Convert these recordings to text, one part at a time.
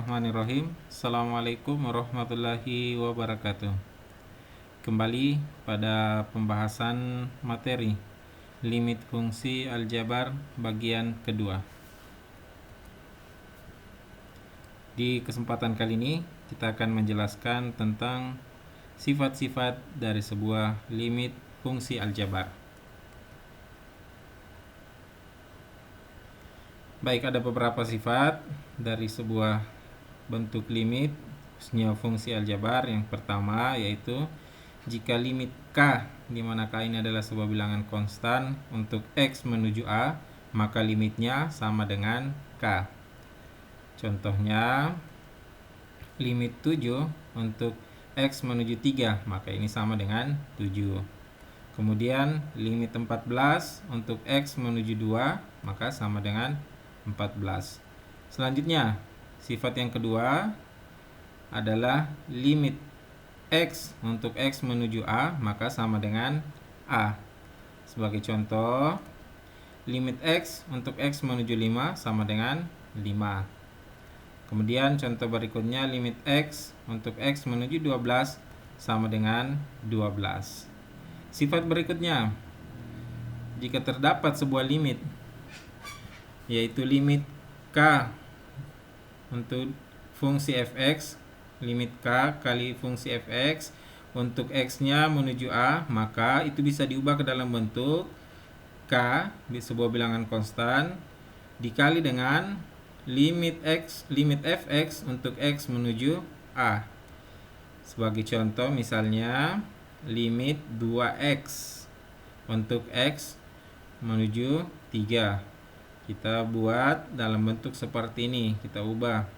Bismillahirrahmanirrahim. Assalamualaikum warahmatullahi wabarakatuh. Kembali pada pembahasan materi limit fungsi aljabar bagian kedua. Di kesempatan kali ini kita akan menjelaskan tentang sifat-sifat dari sebuah limit fungsi aljabar. Baik, ada beberapa sifat dari sebuah bentuk limit khususnya fungsi aljabar. Yang pertama yaitu jika limit K, di mana K ini adalah sebuah bilangan konstan untuk X menuju A, maka limitnya sama dengan K. Contohnya limit 7 untuk X menuju 3, maka ini sama dengan 7. Kemudian limit 14 untuk X menuju 2, maka sama dengan 14. Selanjutnya, sifat yang kedua adalah limit X untuk X menuju A, maka sama dengan A. Sebagai contoh, limit X untuk X menuju 5 sama dengan 5. Kemudian contoh berikutnya, limit X untuk X menuju 12 sama dengan 12. Sifat berikutnya, jika terdapat sebuah limit yaitu limit K untuk fungsi fx, limit K kali fungsi fx untuk X-nya menuju A, maka itu bisa diubah ke dalam bentuk K, sebuah bilangan konstan, dikali dengan limit fx untuk X menuju A. Sebagai contoh misalnya limit 2x untuk X menuju 3. Kita buat dalam bentuk seperti ini, kita ubah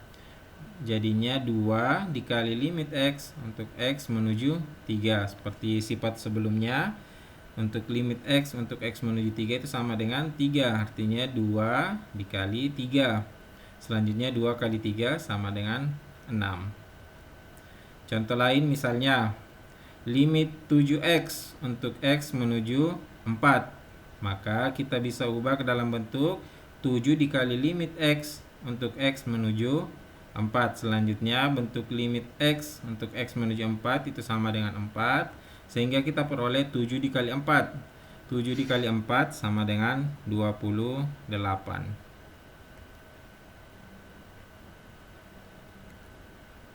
jadinya 2 dikali limit X untuk X menuju 3. Seperti sifat sebelumnya, untuk limit X untuk X menuju 3 itu sama dengan 3, artinya 2 dikali 3. Selanjutnya 2 kali 3 sama dengan 6. Contoh lain misalnya limit 7X untuk X menuju 4, maka kita bisa ubah ke dalam bentuk 7 dikali limit X untuk X menuju 4. Selanjutnya bentuk limit X untuk X menuju 4 itu sama dengan 4, sehingga kita peroleh 7 dikali 4. 7 dikali 4 sama dengan 28.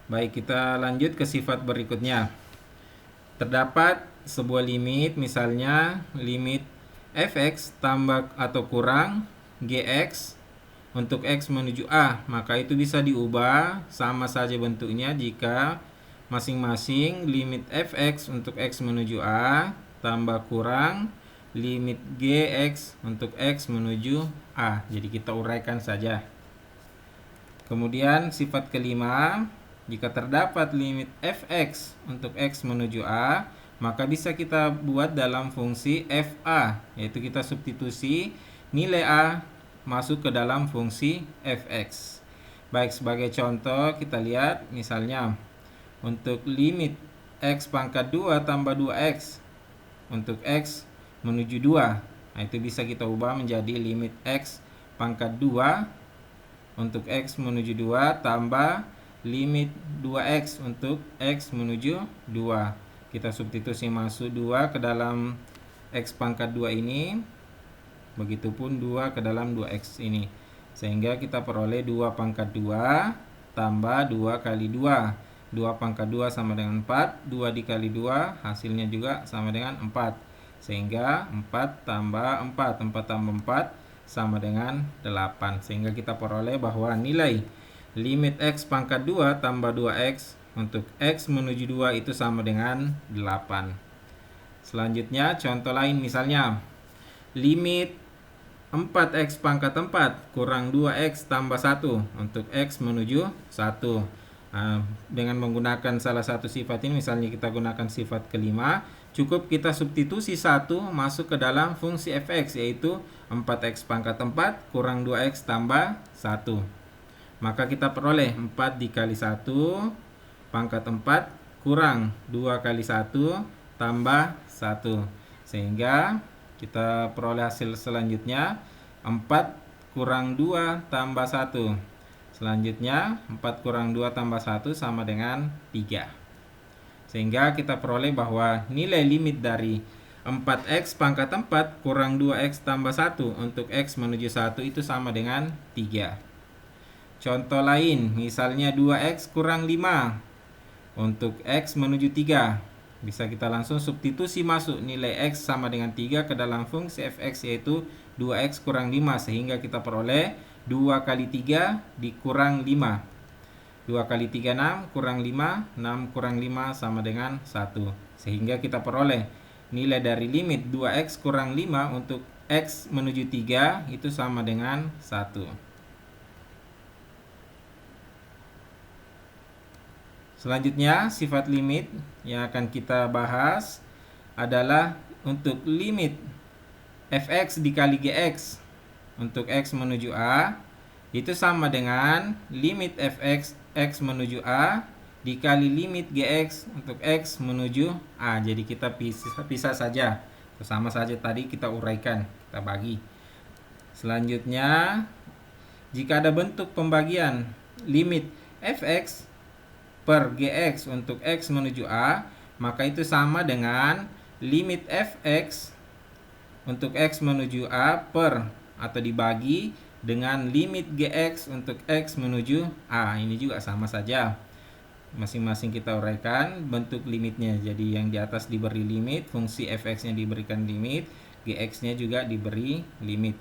Baik, kita lanjut ke sifat berikutnya. Terdapat sebuah limit, misalnya limit fx tambah atau kurang gx untuk X menuju A, maka itu bisa diubah sama saja bentuknya jika masing-masing limit fx untuk X menuju A tambah kurang limit gx untuk X menuju A. Jadi kita uraikan saja. Kemudian sifat kelima, jika terdapat limit fx untuk X menuju A, maka bisa kita buat dalam fungsi fa, yaitu kita substitusi nilai A masuk ke dalam fungsi fx. Baik, sebagai contoh kita lihat misalnya untuk limit x pangkat 2 tambah 2x untuk X menuju 2. Nah, itu bisa kita ubah menjadi limit x pangkat 2 untuk X menuju 2 tambah limit 2x untuk X menuju 2. Kita substitusi masuk 2 ke dalam X pangkat 2 ini, begitupun 2 ke dalam 2x ini, sehingga kita peroleh 2 pangkat 2 tambah 2 kali 2. 2 pangkat 2 sama dengan 4, 2 dikali 2 hasilnya juga sama dengan 4, sehingga 4 tambah 4, 4 tambah 4 sama dengan 8, sehingga kita peroleh bahwa nilai limit X pangkat 2 tambah 2x untuk X menuju 2 itu sama dengan 8. Selanjutnya contoh lain, misalnya limit 4x pangkat 4 kurang 2x tambah 1 untuk X menuju 1. Dengan menggunakan salah satu sifat ini, misalnya kita gunakan sifat kelima, cukup kita substitusi 1 masuk ke dalam fungsi fx, yaitu 4x pangkat 4 kurang 2x tambah 1. Maka kita peroleh 4 dikali 1 pangkat 4 kurang 2 kali 1 tambah 1. Sehingga kita peroleh hasil selanjutnya 4 kurang 2 tambah 1 Selanjutnya 4 kurang 2 tambah 1 sama dengan 3. Sehingga kita peroleh bahwa nilai limit dari 4x pangkat 4 kurang 2x tambah 1 untuk x menuju 1 itu sama dengan 3. Contoh lain, misalnya 2x kurang 5 untuk x menuju 3. Bisa kita langsung substitusi masuk nilai x sama dengan 3 ke dalam fungsi fx, yaitu 2x kurang 5, sehingga kita peroleh 2 kali 3 dikurang 5. 2 kali 3 6, kurang 5, 6 kurang 5 sama dengan 1. Sehingga kita peroleh nilai dari limit 2x kurang 5 untuk x menuju 3 itu sama dengan 1. Selanjutnya, sifat limit yang akan kita bahas adalah untuk limit fx dikali gx untuk x menuju a itu sama dengan limit fx x menuju a dikali limit gx untuk x menuju a. Jadi kita pisah saja, sama saja tadi kita uraikan, kita bagi. Selanjutnya, jika ada bentuk pembagian limit fx per gx untuk x menuju a, maka itu sama dengan limit fx untuk x menuju a per atau dibagi dengan limit gx untuk x menuju a. Ini juga sama saja, masing-masing kita uraikan bentuk limitnya. Jadi yang di atas diberi limit, fungsi fx nya diberikan limit, gx nya juga diberi limit.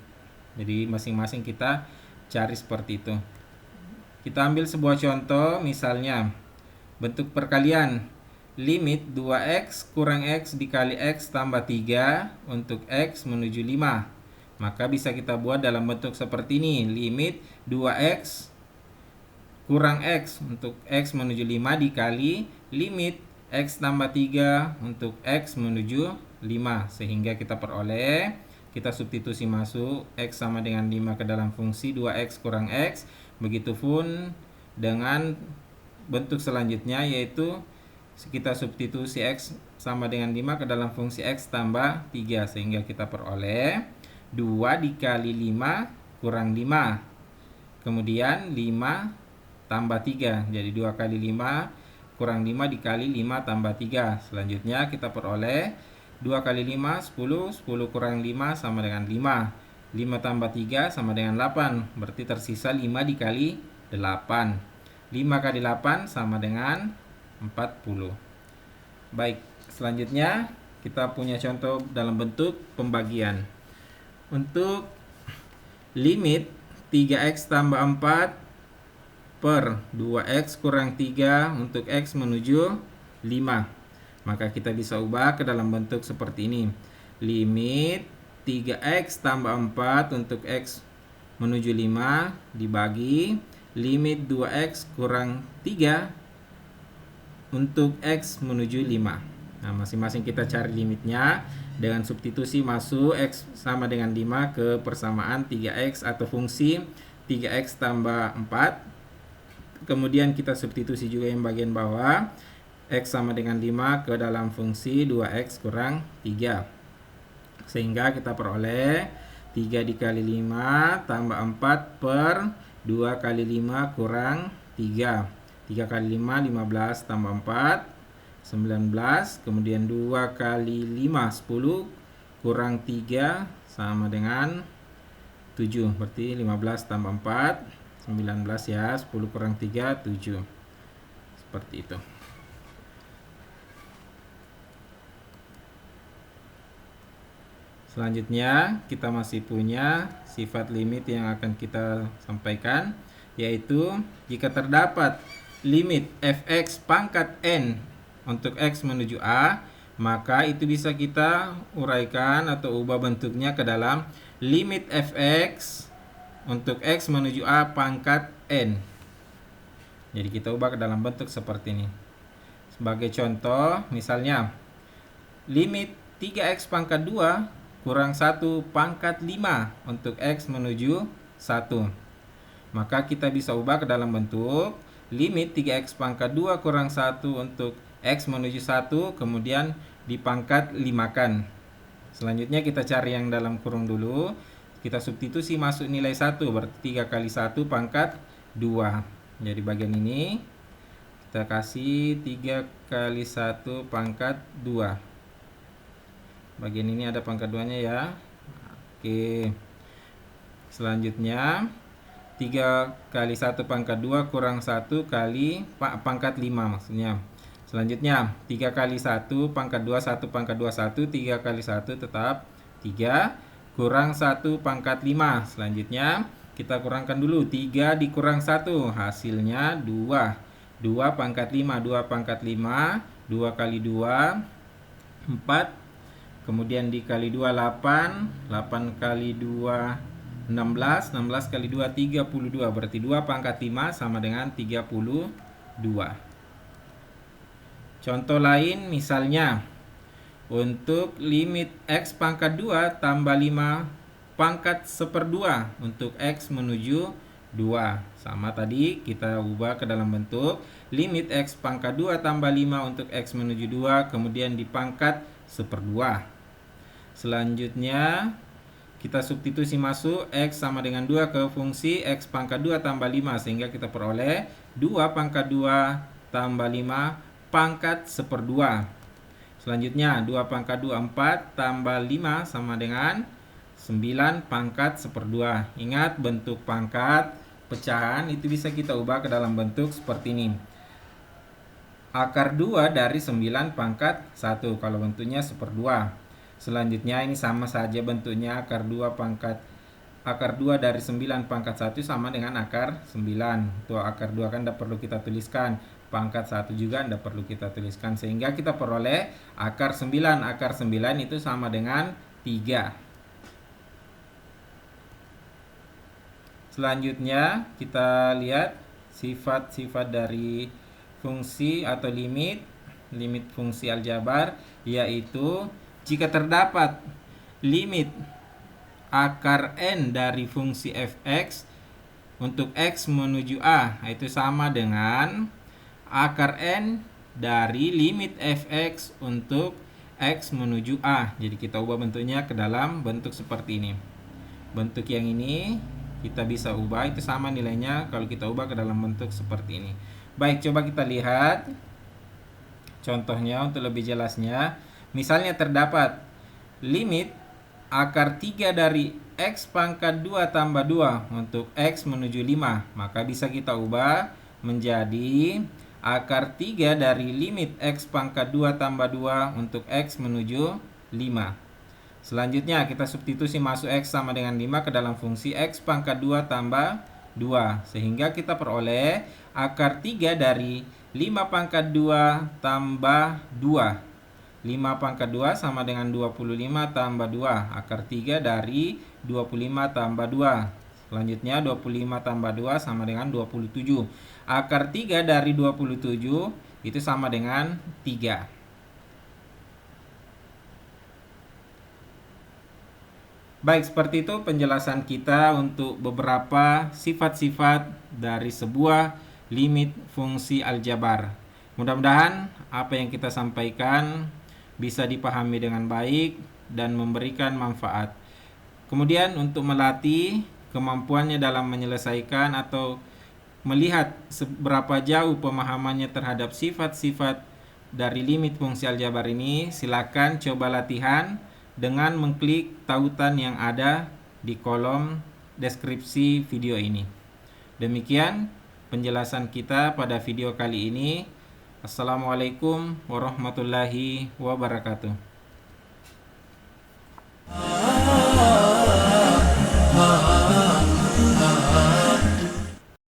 Jadi masing-masing kita cari seperti itu. Kita ambil sebuah contoh, misalnya bentuk perkalian limit 2x kurang x dikali x tambah 3 untuk x menuju 5. Maka bisa kita buat dalam bentuk seperti ini. Limit 2x kurang x untuk x menuju 5 dikali limit x tambah 3 untuk x menuju 5. Sehingga kita peroleh, kita substitusi masuk x sama dengan 5 ke dalam fungsi 2x kurang x. Begitupun dengan bentuk selanjutnya, yaitu kita substitusi x sama dengan 5 ke dalam fungsi x tambah 3. Sehingga kita peroleh 2 dikali 5 kurang 5. Kemudian 5 tambah 3. Jadi 2 kali 5 kurang 5 dikali 5 tambah 3. Selanjutnya kita peroleh 2 kali 5 10. 10 kurang 5 sama dengan 5. 5 tambah 3 sama dengan 8. Berarti tersisa 5 dikali 8. 5 kali 8 sama dengan 40. Baik, selanjutnya kita punya contoh dalam bentuk pembagian. Untuk limit 3x tambah 4 per 2x kurang 3 untuk x menuju 5. Maka kita bisa ubah ke dalam bentuk seperti ini. Limit 3x tambah 4 untuk x menuju 5 dibagi limit 2x kurang 3 untuk x menuju 5. Nah, masing-masing kita cari limitnya dengan substitusi masuk x sama dengan 5 ke persamaan 3x atau fungsi 3x tambah 4. Kemudian kita substitusi juga yang bagian bawah, x sama dengan 5 ke dalam fungsi 2x kurang 3. Sehingga kita peroleh 3 dikali 5 tambah 4 per 2 kali 5 kurang 3. 3 kali 5, 15 tambah 4, 19. Kemudian 2 kali 5, 10 kurang 3 sama dengan 7. Berarti 15 tambah 4, 19 ya. 10 kurang 3, 7. Seperti itu. Selanjutnya kita masih punya sifat limit yang akan kita sampaikan, yaitu jika terdapat limit fx pangkat n untuk x menuju a, maka itu bisa kita uraikan atau ubah bentuknya ke dalam limit fx untuk x menuju a pangkat n. Jadi kita ubah ke dalam bentuk seperti ini. Sebagai contoh, misalnya limit 3x pangkat 2 kurang 1 pangkat 5 untuk x menuju 1. Maka kita bisa ubah ke dalam bentuk limit 3x pangkat 2 kurang 1 untuk x menuju 1, kemudian dipangkat 5-kan. Selanjutnya kita cari yang dalam kurung dulu. Kita substitusi masuk nilai 1, berarti 3 kali 1 pangkat 2. Jadi bagian ini kita kasih 3 kali 1 pangkat 2. Bagian ini ada pangkat 2-nya ya. Oke. Selanjutnya 3 kali 1 pangkat 2 kurang 1 kali pangkat 5 maksudnya. Selanjutnya 3 kali 1 pangkat 2 1 pangkat 2 1, 3 kali 1 tetap 3 kurang 1 pangkat 5. Selanjutnya kita kurangkan dulu 3 dikurang 1 hasilnya 2. 2 pangkat 5, 2 pangkat 5, 2 kali 2 4. Kemudian dikali 2 8, 8 kali 2 16, 16 kali 2 32. Berarti 2 pangkat 5 sama dengan 32. Contoh lain misalnya untuk limit X pangkat 2 tambah 5 pangkat 1/2 untuk X menuju 2. Sama tadi kita ubah ke dalam bentuk limit X pangkat 2 tambah 5 untuk X menuju 2 kemudian dipangkat 1/2. Selanjutnya kita substitusi masuk X sama dengan 2 ke fungsi X pangkat 2 tambah 5 sehingga kita peroleh 2 pangkat 2 tambah 5 pangkat 1/2. Selanjutnya 2 pangkat 2 4 tambah 5 sama dengan 9 pangkat 1/2. Ingat bentuk pangkat pecahan itu bisa kita ubah ke dalam bentuk seperti ini. Akar 2 dari 9 pangkat 1 kalau bentuknya 1/2. Selanjutnya ini sama saja bentuknya akar 2 dari 9 pangkat 1 sama dengan akar 9. Tuh akar 2 kan tidak perlu kita tuliskan. Pangkat 1 juga tidak perlu kita tuliskan. Sehingga kita peroleh akar 9. Akar 9 itu sama dengan 3. Selanjutnya kita lihat sifat-sifat dari fungsi atau limit fungsi aljabar, yaitu jika terdapat limit akar n dari fungsi fx untuk x menuju a, itu sama dengan akar n dari limit fx untuk x menuju a. Jadi kita ubah bentuknya ke dalam bentuk seperti ini. Bentuk yang ini kita bisa ubah, itu sama nilainya kalau kita ubah ke dalam bentuk seperti ini. Baik, coba kita lihat contohnya untuk lebih jelasnya. Misalnya terdapat limit akar 3 dari X pangkat 2 tambah 2 untuk X menuju 5. Maka bisa kita ubah menjadi akar 3 dari limit X pangkat 2 tambah 2 untuk X menuju 5. Selanjutnya kita substitusi masuk X sama dengan 5 ke dalam fungsi X pangkat 2 tambah 2. Sehingga kita peroleh akar 3 dari 5 pangkat 2 tambah 2. 5 pangkat 2 sama dengan 25 tambah 2. Akar 3 dari 25 tambah 2. Selanjutnya 25 tambah 2 sama dengan 27. Akar 3 dari 27 itu sama dengan 3. Baik, seperti itu penjelasan kita untuk beberapa sifat-sifat dari sebuah limit fungsi aljabar. Mudah-mudahan apa yang kita sampaikan bisa dipahami dengan baik dan memberikan manfaat. Kemudian untuk melatih kemampuannya dalam menyelesaikan atau melihat seberapa jauh pemahamannya terhadap sifat-sifat dari limit fungsi aljabar ini, silakan coba latihan dengan mengklik tautan yang ada di kolom deskripsi video ini. Demikian penjelasan kita pada video kali ini. Assalamualaikum warahmatullahi wabarakatuh.